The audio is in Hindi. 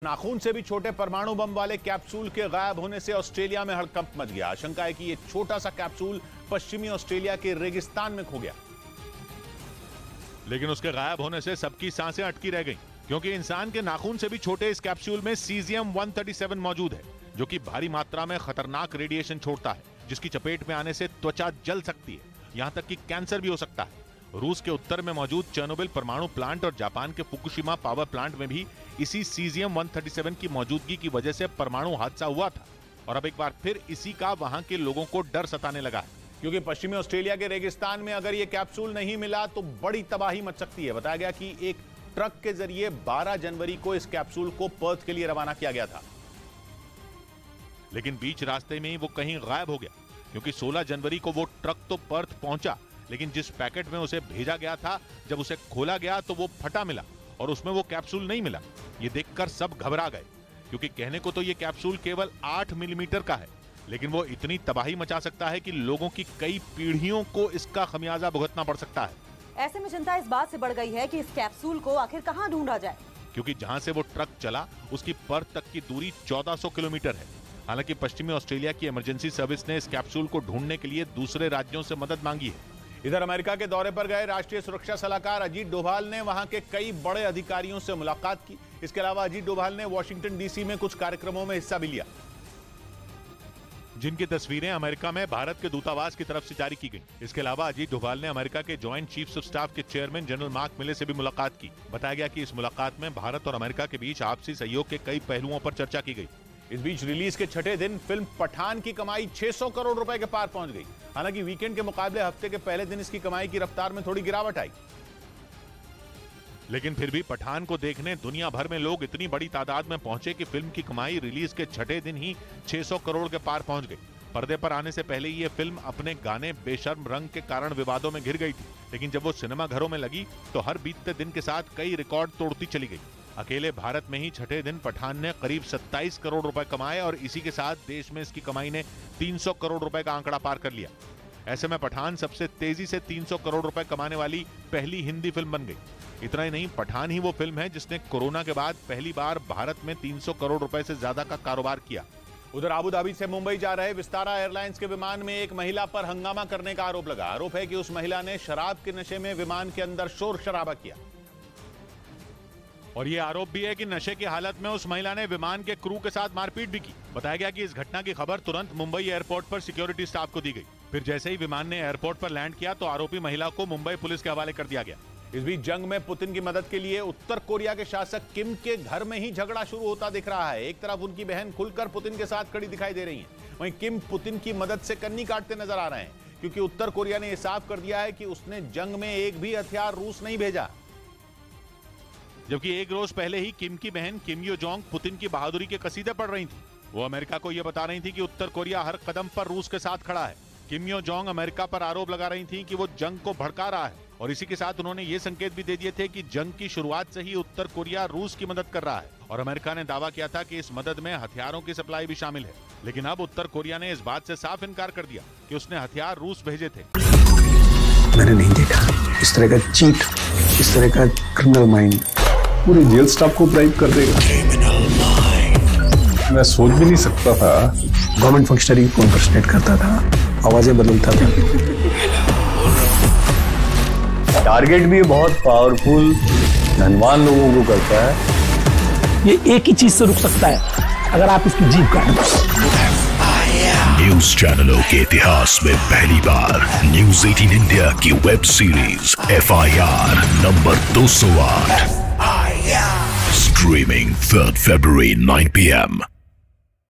नाखून से भी छोटे परमाणु बम वाले कैप्सूल के गायब होने से ऑस्ट्रेलिया में हड़कंप मच गया। आशंका है कि यह छोटा सा कैप्सूल पश्चिमी ऑस्ट्रेलिया के रेगिस्तान में खो गया। लेकिन उसके गायब होने से सबकी सांसें अटकी रह गईं, क्योंकि इंसान के नाखून से भी छोटे इस कैप्सूल में सीजियम-137 मौजूद है, जो कि भारी मात्रा में खतरनाक रेडिएशन छोड़ता है, जिसकी चपेट में आने से त्वचा जल सकती है, यहां तक कि कैंसर भी हो सकता है। रूस के उत्तर में मौजूद चेर्नोबिल परमाणु प्लांट और जापान के फुकुशिमा पावर प्लांट में भी इसी सीजियम-137 की मौजूदगी की वजह से परमाणु हादसा हुआ था, और अब एक बार फिर इसी का वहां के लोगों को डर सताने लगा है, क्योंकि पश्चिमी ऑस्ट्रेलिया के रेगिस्तान में अगर ये कैप्सूल नहीं मिला तो बड़ी तबाही मच सकती है। बताया गया कि एक ट्रक के जरिए 12 जनवरी को इस कैप्सूल को पर्थ के लिए रवाना किया गया था, लेकिन बीच रास्ते में ही वो कहीं गायब हो गया, क्योंकि 16 जनवरी को वो ट्रक तो पर्थ पहुंचा, लेकिन जिस पैकेट में उसे भेजा गया था, जब उसे खोला गया तो वो फटा मिला और उसमें वो कैप्सूल नहीं मिला। ये देखकर सब घबरा गए, क्योंकि कहने को तो ये कैप्सूल केवल 8 मिलीमीटर का है, लेकिन वो इतनी तबाही मचा सकता है कि लोगों की कई पीढ़ियों को इसका खमियाजा भुगतना पड़ सकता है। ऐसे में चिंता इस बात से बढ़ गई है कि इस कैप्सूल को आखिर कहां ढूंढा जाए, क्योंकि जहां से वो ट्रक चला उसकी पर्थ तक की दूरी 1400 किलोमीटर है। हालांकि पश्चिमी ऑस्ट्रेलिया की इमरजेंसी सर्विस ने इस कैप्सूल को ढूंढने के लिए दूसरे राज्यों से मदद मांगी है। इधर अमेरिका के दौरे पर गए राष्ट्रीय सुरक्षा सलाहकार अजीत डोभाल ने वहां के कई बड़े अधिकारियों से मुलाकात की। इसके अलावा अजीत डोभाल ने वॉशिंगटन डीसी में कुछ कार्यक्रमों में हिस्सा भी लिया, जिनकी तस्वीरें अमेरिका में भारत के दूतावास की तरफ से जारी की गई। इसके अलावा अजीत डोभाल ने अमेरिका के जॉइंट चीफ्स ऑफ स्टाफ के चेयरमैन जनरल मार्क मिले से भी मुलाकात की। बताया गया कि इस मुलाकात में भारत और अमेरिका के बीच आपसी सहयोग के कई पहलुओं पर चर्चा की गई। इस बीच रिलीज के छठे दिन फिल्म पठान की कमाई 600 करोड़ रुपए के पार पहुंच गई। हालांकि वीकेंड के मुकाबले हफ्ते के पहले दिन इसकी कमाई की रफ्तार में थोड़ी गिरावट आई, लेकिन फिर भी पठान को देखने दुनिया भर में लोग इतनी बड़ी तादाद में पहुंचे कि फिल्म की कमाई रिलीज के छठे दिन ही 600 करोड़ के पार पहुंच गई। पर्दे पर आने से पहले ये फिल्म अपने गाने बेशर्म रंग के कारण विवादों में घिर गई थी, लेकिन जब वो सिनेमा घरों में लगी तो हर बीतते दिन के साथ कई रिकॉर्ड तोड़ती चली गई। अकेले भारत में ही छठे दिन पठान ने करीब 27 करोड़ रुपए कमाए और इसी के साथ देश में इसकी कमाई ने 300 करोड़ रुपए का आंकड़ा पार कर लिया। ऐसे में पठान सबसे तेजी से 300 करोड़ रुपए कमाने वाली पहली हिंदी फिल्म बन गई। इतना ही नहीं, पठान ही वो फिल्म है जिसने कोरोना के बाद पहली बार भारत में 300 करोड़ रुपए से ज्यादा का कारोबार किया। उधर अबू धाबी से मुंबई जा रहे विस्तारा एयरलाइंस के विमान में एक महिला पर हंगामा करने का आरोप लगा। आरोप है कि उस महिला ने शराब के नशे में विमान के अंदर शोर शराबा किया, और यह आरोप भी है कि नशे की हालत में उस महिला ने विमान के क्रू के साथ मारपीट भी की। बताया गया कि इस घटना की खबर तुरंत मुंबई एयरपोर्ट पर सिक्योरिटी स्टाफ को दी गई। फिर जैसे ही विमान ने एयरपोर्ट पर लैंड किया तो आरोपी महिला को मुंबई पुलिस के हवाले कर दिया गया। इस बीच जंग में पुतिन की मदद के लिए उत्तर कोरिया के शासक किम के घर में ही झगड़ा शुरू होता दिख रहा है। एक तरफ उनकी बहन खुलकर पुतिन के साथ खड़ी दिखाई दे रही है, वहीं किम पुतिन की मदद से कन्नी काटते नजर आ रहे हैं, क्योंकि उत्तर कोरिया ने यह साफ कर दिया है कि उसने जंग में एक भी हथियार रूस नहीं भेजा। जबकि एक रोज पहले ही किम की बहन किम यो जोंग पुतिन की बहादुरी के कसीदे पढ़ रही थी। वो अमेरिका को यह बता रही थी कि उत्तर कोरिया हर कदम पर रूस के साथ खड़ा है। किम यो जोंग अमेरिका पर आरोप लगा रही थी कि वो जंग को भड़का रहा है, और इसी के साथ उन्होंने ये संकेत भी दे दिए थे कि जंग की शुरुआत से ही उत्तर कोरिया रूस की मदद कर रहा है, और अमेरिका ने दावा किया था कि इस मदद में हथियारों की सप्लाई भी शामिल है। लेकिन अब उत्तर कोरिया ने इस बात से साफ इनकार कर दिया कि उसने हथियार रूस भेजे थे। मैंने नहीं देखा इस तरह का चीट, इस तरह का क्रिमिनल माइंड पूरे जेल स्टाफ को ब्राइब कर देगा। मैं सोच भी नहीं सकता था। गवर्नमेंट फंक्शनरी को इम्पर्सनेट करता था, आवाजें बदलता था। टारगेट भी बहुत पावरफुल धनवान लोगों को करता है। ये एक ही चीज से रुक सकता है, अगर आप इसकी जीभ काट दो। न्यूज चैनलों के इतिहास में पहली बार न्यूज 18 इंडिया की web series FIR number 208 streaming 3rd February 9 PM